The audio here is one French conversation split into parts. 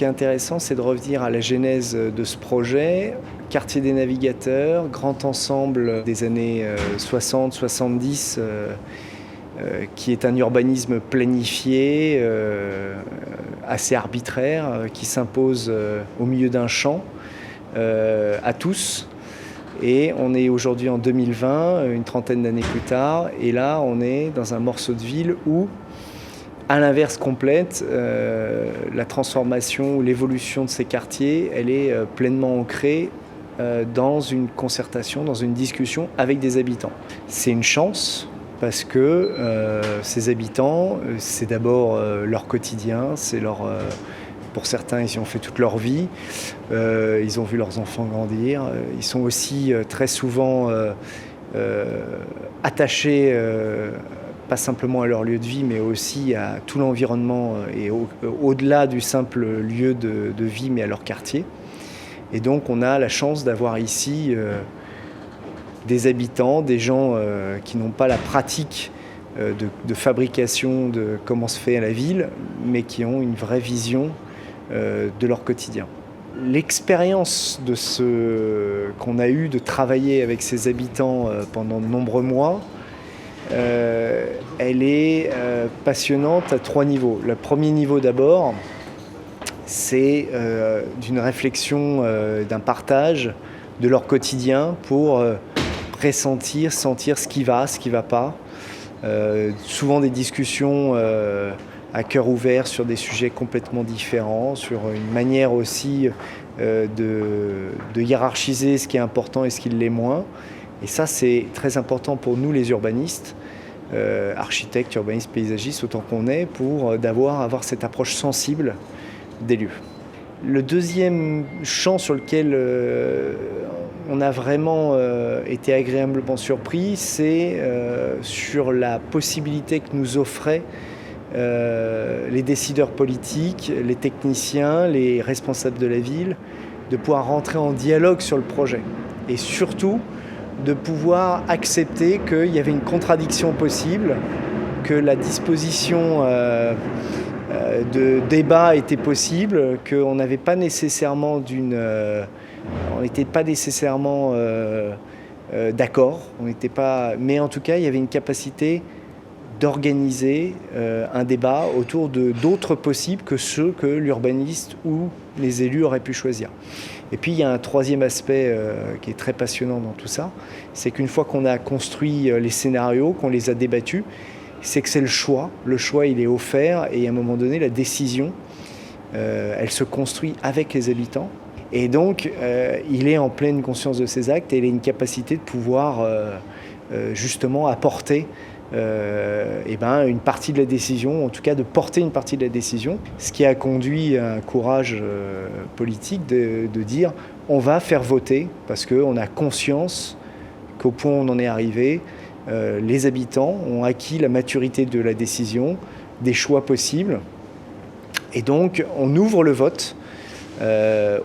qui est intéressant, c'est de revenir à la genèse de ce projet. Quartier des Navigateurs, grand ensemble des années 60-70, qui est un urbanisme planifié, assez arbitraire, qui s'impose au milieu d'un champ à tous. Et on est aujourd'hui en 2020, une trentaine d'années plus tard, et là on est dans un morceau de ville où, à l'inverse complète, la transformation ou l'évolution de ces quartiers, elle est pleinement ancrée dans une concertation, dans une discussion avec des habitants. C'est une chance parce que ces habitants, c'est d'abord leur quotidien, c'est leur... Pour certains, ils y ont fait toute leur vie, ils ont vu leurs enfants grandir, ils sont aussi très souvent attachés, pas simplement à leur lieu de vie, mais aussi à tout l'environnement et au-delà du simple lieu de vie, mais à leur quartier. Et donc on a la chance d'avoir ici des habitants, des gens qui n'ont pas la pratique de fabrication de comment se fait à la ville, mais qui ont une vraie vision de leur quotidien. L'expérience de qu'on a eu de travailler avec ces habitants pendant de nombreux mois, elle est passionnante à 3 niveaux. Le premier niveau d'abord, c'est d'une réflexion, d'un partage de leur quotidien pour pressentir, sentir ce qui va pas. Souvent des discussions à cœur ouvert sur des sujets complètement différents, sur une manière aussi de hiérarchiser ce qui est important et ce qui l'est moins. Et ça, c'est très important pour nous les urbanistes, architectes, urbanistes, paysagistes, autant qu'on est, pour avoir cette approche sensible des lieux. Le deuxième champ sur lequel on a vraiment été agréablement surpris, c'est sur la possibilité que nous offraient les décideurs politiques, les techniciens, les responsables de la ville, de pouvoir rentrer en dialogue sur le projet. Et surtout, de pouvoir accepter qu'il y avait une contradiction possible, que la disposition de débat était possible, qu'on n'avait pas nécessairement on n'était pas nécessairement d'accord, mais en tout cas, il y avait une capacité d'organiser un débat autour d'autres possibles que ceux que l'urbaniste ou les élus auraient pu choisir. Et puis il y a un troisième aspect qui est très passionnant dans tout ça, c'est qu'une fois qu'on a construit les scénarios, qu'on les a débattus, c'est que c'est le choix. Le choix, il est offert et à un moment donné, la décision, elle se construit avec les habitants. Et donc, il est en pleine conscience de ses actes et il a une capacité de pouvoir justement apporter une partie de la décision, en tout cas de porter une partie de la décision, ce qui a conduit à un courage politique de dire on va faire voter parce qu'on a conscience qu'au point où on en est arrivé, les habitants ont acquis la maturité de la décision, des choix possibles, et donc on ouvre le vote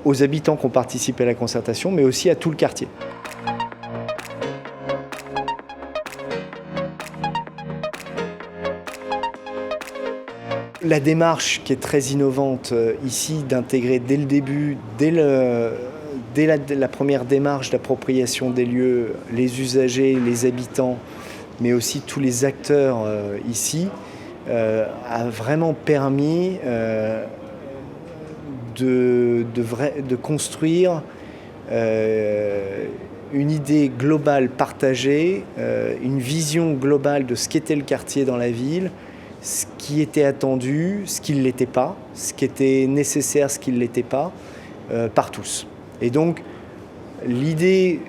aux habitants qui ont participé à la concertation, mais aussi à tout le quartier. La démarche qui est très innovante ici, d'intégrer dès le début, dès la première démarche d'appropriation des lieux, les usagers, les habitants, mais aussi tous les acteurs ici, a vraiment permis de construire une idée globale partagée, une vision globale de ce qu'était le quartier dans la ville, ce qui était attendu, ce qui ne l'était pas, ce qui était nécessaire, ce qui ne l'était pas, par tous. Et donc, l'idée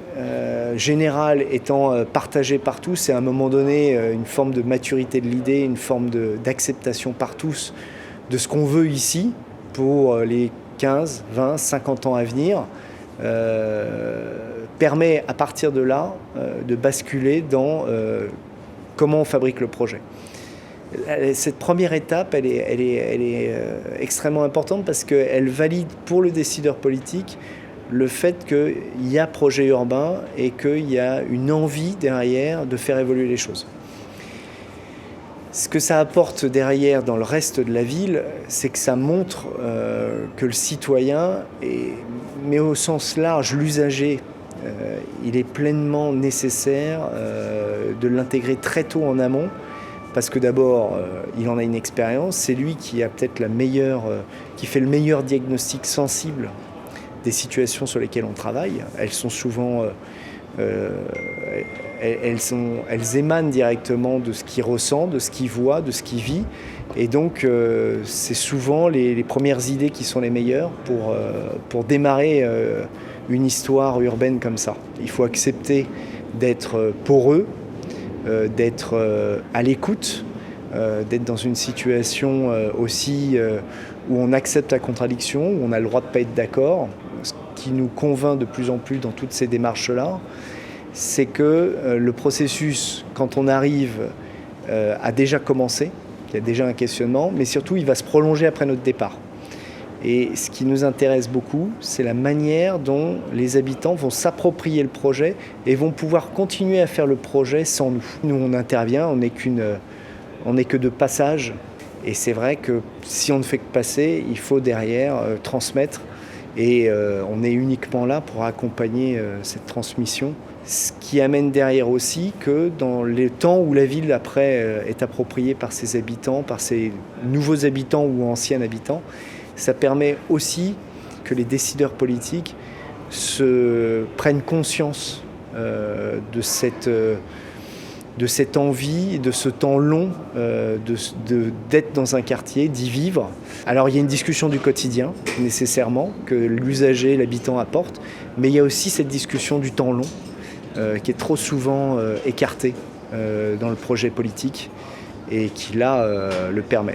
générale étant partagée par tous, c'est à un moment donné une forme de maturité de l'idée, une forme d'acceptation par tous de ce qu'on veut ici pour les 15, 20, 50 ans à venir, permet à partir de là de basculer dans comment on fabrique le projet. Cette première étape, elle est extrêmement importante parce qu'elle valide pour le décideur politique le fait qu'il y a projet urbain et qu'il y a une envie derrière de faire évoluer les choses. Ce que ça apporte derrière dans le reste de la ville, c'est que ça montre que le citoyen, mais au sens large, l'usager, il est pleinement nécessaire de l'intégrer très tôt en amont, parce que d'abord, il en a une expérience, c'est lui qui a peut-être qui fait le meilleur diagnostic sensible des situations sur lesquelles on travaille. Elles sont souvent elles émanent directement de ce qu'il ressent, de ce qu'il voit, de ce qu'il vit. Et donc, c'est souvent les premières idées qui sont les meilleures pour démarrer une histoire urbaine comme ça. Il faut accepter d'être poreux, d'être à l'écoute, d'être dans une situation aussi où on accepte la contradiction, où on a le droit de ne pas être d'accord. Ce qui nous convainc de plus en plus dans toutes ces démarches-là, c'est que le processus, quand on arrive, a déjà commencé, il y a déjà un questionnement, mais surtout il va se prolonger après notre départ. Et ce qui nous intéresse beaucoup, c'est la manière dont les habitants vont s'approprier le projet et vont pouvoir continuer à faire le projet sans nous. Nous, on intervient, on n'est que de passage. Et c'est vrai que si on ne fait que passer, il faut derrière transmettre. Et on est uniquement là pour accompagner cette transmission. Ce qui amène derrière aussi que dans les temps où la ville après est appropriée par ses habitants, par ses nouveaux habitants ou anciens habitants, ça permet aussi que les décideurs politiques prennent conscience de cette envie, de ce temps long d'être dans un quartier, d'y vivre. Alors il y a une discussion du quotidien, nécessairement, que l'usager, l'habitant apporte, mais il y a aussi cette discussion du temps long, qui est trop souvent écartée dans le projet politique et qui là le permet.